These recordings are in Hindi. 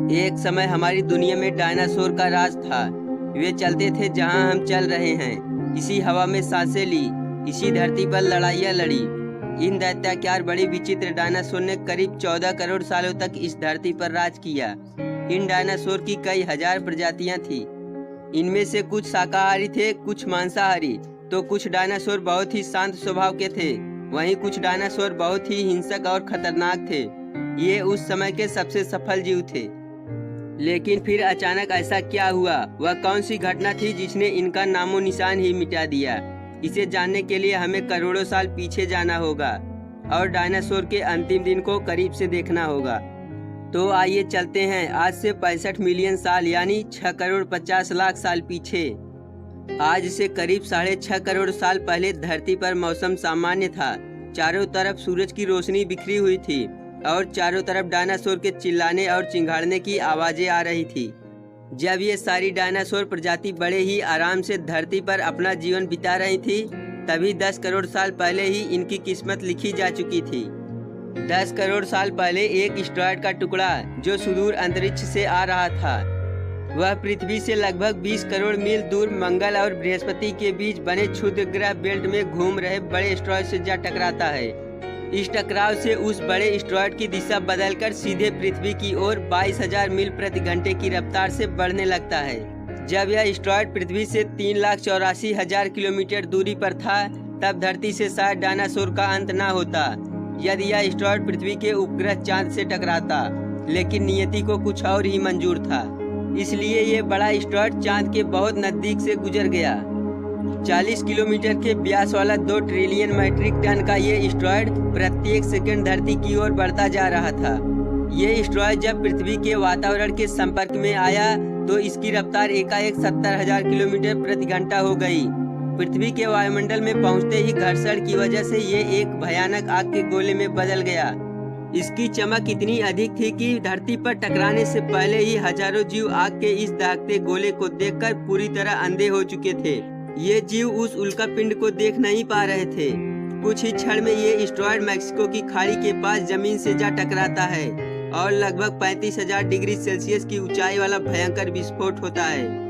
एक समय हमारी दुनिया में डायनासोर का राज था। वे चलते थे जहां हम चल रहे हैं, इसी हवा में सांसें ली, इसी धरती पर लड़ाइयाँ लड़ी। इन दैत्याकार बड़ी विचित्र डायनासोर ने करीब 14 करोड़ सालों तक इस धरती पर राज किया। इन डायनासोर की कई हजार प्रजातियां थी। इनमें से कुछ शाकाहारी थे, कुछ मांसाहारी, तो कुछ डायनासोर बहुत ही शांत स्वभाव के थे। वहीं कुछ डायनासोर बहुत ही हिंसक और खतरनाक थे। ये उस समय के सबसे सफल जीव थे। लेकिन फिर अचानक ऐसा क्या हुआ? वह कौन सी घटना थी जिसने इनका नामो निशान ही मिटा दिया? इसे जानने के लिए हमें करोड़ों साल पीछे जाना होगा और डायनासोर के अंतिम दिन को करीब से देखना होगा। तो आइए चलते हैं आज से 65 मिलियन साल यानी 6 करोड़ 50 लाख साल पीछे। आज से करीब 6.5 करोड़ साल पहले धरती पर मौसम सामान्य था। चारों तरफ सूरज की रोशनी बिखरी हुई थी और चारों तरफ डायनासोर के चिल्लाने और चिंघाड़ने की आवाजें आ रही थी। जब ये सारी डायनासोर प्रजाति बड़े ही आराम से धरती पर अपना जीवन बिता रही थी, तभी 10 करोड़ साल पहले ही इनकी किस्मत लिखी जा चुकी थी। 10 करोड़ साल पहले एक एस्टेरॉयड का टुकड़ा जो सुदूर अंतरिक्ष से आ रहा था, वह पृथ्वी से लगभग 20 करोड़ मील दूर मंगल और बृहस्पति के बीच बने क्षुद्र ग्रह बेल्ट में घूम रहे बड़े एस्टेरॉयड से जा टकराता है। इस टकराव से उस बड़े एस्टेरॉयड की दिशा बदलकर सीधे पृथ्वी की ओर 22,000 मील प्रति घंटे की रफ्तार से बढ़ने लगता है। जब यह एस्टेरॉयड पृथ्वी से 3,84,000 किलोमीटर दूरी पर था, तब धरती से शायद डायनासोर का अंत न होता यदि यह एस्टेरॉयड पृथ्वी के उपग्रह चांद से टकराता। लेकिन नियति को कुछ और ही मंजूर था, इसलिए ये बड़ा एस्टेरॉयड चांद के बहुत नजदीक से गुजर गया। 40 किलोमीटर के व्यास वाला 2 ट्रिलियन मीट्रिक टन का ये एस्टेरॉयड प्रत्येक सेकंड धरती की ओर बढ़ता जा रहा था। ये एस्टेरॉयड जब पृथ्वी के वातावरण के संपर्क में आया तो इसकी रफ्तार एकाएक 70,000 किलोमीटर प्रति घंटा हो गई। पृथ्वी के वायुमंडल में पहुंचते ही घर्षण की वजह से ये एक भयानक आग के गोले में बदल गया। इसकी चमक इतनी अधिक थी कि धरती पर टकराने से पहले ही हजारों जीव आग के इस दहकते गोले को देखकर पूरी तरह अंधे हो चुके थे। ये जीव उस उल्कापिंड को देख नहीं पा रहे थे। कुछ ही क्षण में ये एस्टेरॉयड मैक्सिको की खाड़ी के पास जमीन से जा टकराता है और लगभग 35,000 डिग्री सेल्सियस की ऊंचाई वाला भयंकर विस्फोट होता है।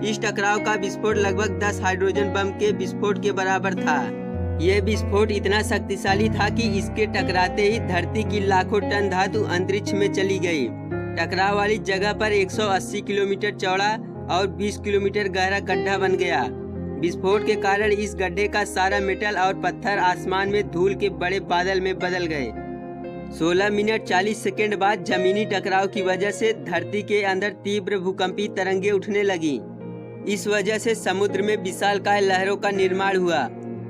इस टकराव का विस्फोट लगभग 10 हाइड्रोजन बम के विस्फोट के बराबर था। यह विस्फोट इतना शक्तिशाली था कि इसके टकराते ही धरती की लाखों टन धातु अंतरिक्ष में चली गई। टकराव वाली जगह पर 180 किलोमीटर चौड़ा और 20 किलोमीटर गहरा गड्ढा बन गया। विस्फोट के कारण इस गड्ढे का सारा मेटल और पत्थर आसमान में धूल के बड़े बादल में बदल गए। 16 मिनट 40 सेकंड बाद जमीनी टकराव की वजह से धरती के अंदर तीव्र भूकंपी तरंगे उठने लगी। इस वजह से समुद्र में विशालकाय लहरों का निर्माण हुआ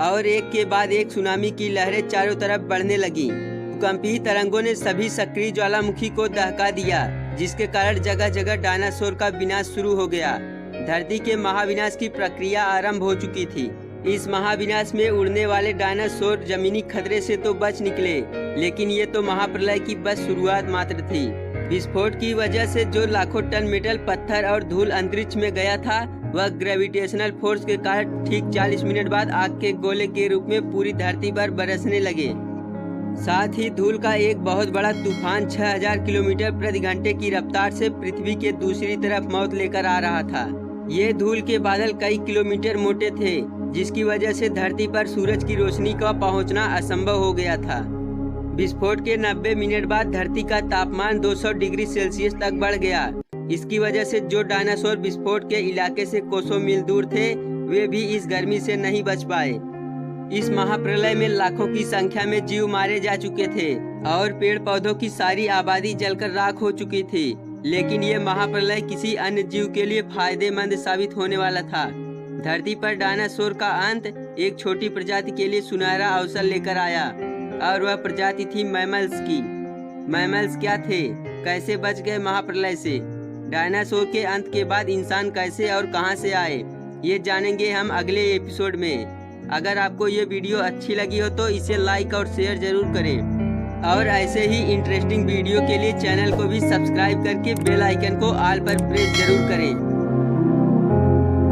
और एक के बाद एक सुनामी की लहरें चारों तरफ बढ़ने लगी। भूकंपीय तरंगों ने सभी सक्रिय ज्वालामुखी को दहका दिया, जिसके कारण जगह जगह डायनासोर का विनाश शुरू हो गया। धरती के महाविनाश की प्रक्रिया आरंभ हो चुकी थी। इस महाविनाश में उड़ने वाले डायनासोर जमीनी खतरे से तो बच निकले, लेकिन ये तो महाप्रलय की बस शुरुआत मात्र थी। विस्फोट की वजह से जो लाखों टन मेटल, पत्थर और धूल अंतरिक्ष में गया था, वह ग्रेविटेशनल फोर्स के कारण ठीक 40 मिनट बाद आग के गोले के रूप में पूरी धरती पर बरसने लगे। साथ ही धूल का एक बहुत बड़ा तूफान 6000 किलोमीटर प्रति घंटे की रफ्तार से पृथ्वी के दूसरी तरफ मौत लेकर आ रहा था। ये धूल के बादल कई किलोमीटर मोटे थे, जिसकी वजह से धरती पर सूरज की रोशनी का पहुंचना असंभव हो गया था। विस्फोट के 90 मिनट बाद धरती का तापमान 200 डिग्री सेल्सियस तक बढ़ गया। इसकी वजह से जो डायनासोर विस्फोट के इलाके से कोसों मील दूर थे, वे भी इस गर्मी से नहीं बच पाए। इस महाप्रलय में लाखों की संख्या में जीव मारे जा चुके थे और पेड़ पौधों की सारी आबादी जलकर राख हो चुकी थी। लेकिन ये महाप्रलय किसी अन्य जीव के लिए फायदेमंद साबित होने वाला था। धरती पर डायनासोर का अंत एक छोटी प्रजाति के लिए सुनहरा अवसर लेकर आया और वह प्रजाति थी मैमल्स की। मैमल्स क्या थे, कैसे बच गए महाप्रलय से, डायनासोर के अंत के बाद इंसान कैसे और कहां से आए, ये जानेंगे हम अगले एपिसोड में। अगर आपको ये वीडियो अच्छी लगी हो तो इसे लाइक और शेयर जरूर करें और ऐसे ही इंटरेस्टिंग वीडियो के लिए चैनल को भी सब्सक्राइब करके बेल आइकन को ऑल पर प्रेस जरूर करें।